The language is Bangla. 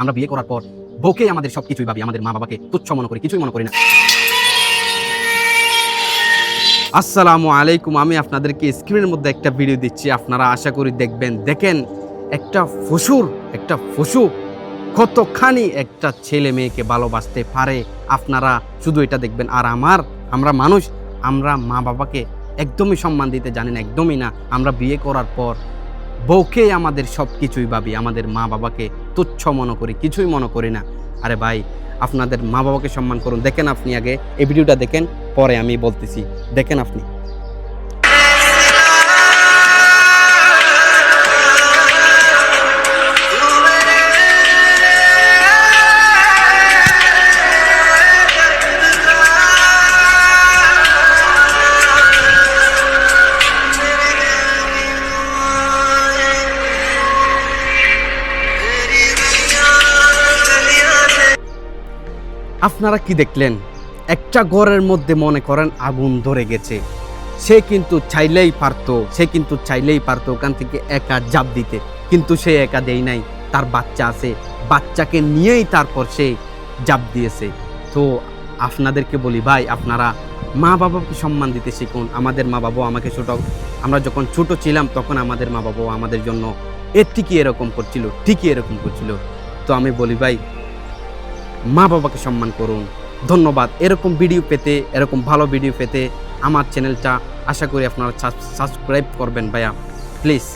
আমরা বিয়ে করার পর বউকে আমাদের সবকিছুই ভাবি, আমাদের মা বাবাকে তুচ্ছ মনে করি, কিছুই মনে করি না। আসসালামু আলাইকুম। আমি আপনাদেরকে স্ক্রিনের মধ্যে একটা ভিডিও দিচ্ছি, আপনারা আশা করি দেখবেন। দেখেন একটা পশু কতখানি একটা ছেলে মেয়েকে ভালোবাসতে পারে, আপনারা শুধু এটা দেখবেন। আর আমরা মানুষ, আমরা মা বাবাকে একদমই সম্মান দিতে জানি না, একদমই না। আমরা বিয়ে করার পর বউকে আমাদের সব কিছুই ভাবি, আমাদের মা বাবাকে তুচ্ছ মনে করি, কিছুই মনে করি না। আরে ভাই, আপনাদের মা বাবাকে সম্মান করুন। দেখেন আপনি আগে এই ভিডিওটা দেখেন, পরে আমি বলতেছি। দেখেন আপনি। আপনারা কি দেখলেন? একটা ঘরের মধ্যে মনে করেন আগুন ধরে গেছে। সে কিন্তু চাইলেই পারতো ওখান থেকে একা ঝাঁপ দিতে, কিন্তু সে একা দেয় নাই। তার বাচ্চা আছে, বাচ্চাকে নিয়েই তারপর সে ঝাঁপ দিয়েছে। তো আপনাদেরকে বলি ভাই, আপনারা মা বাবাকে সম্মান দিতে শিখুন। আমাদের মা বাবা আমাকে আমরা যখন ছোট ছিলাম তখন আমাদের মা বাবা আমাদের জন্য ঠিকই এরকম করছিল। তো আমি বলি ভাই, মা বাবাকে সম্মান করুন। ধন্যবাদ। এরকম ভালো ভিডিও পেতে আমার চ্যানেলটা আশা করি আপনারা সাবস্ক্রাইব করবেন ভাইয়া, প্লিজ।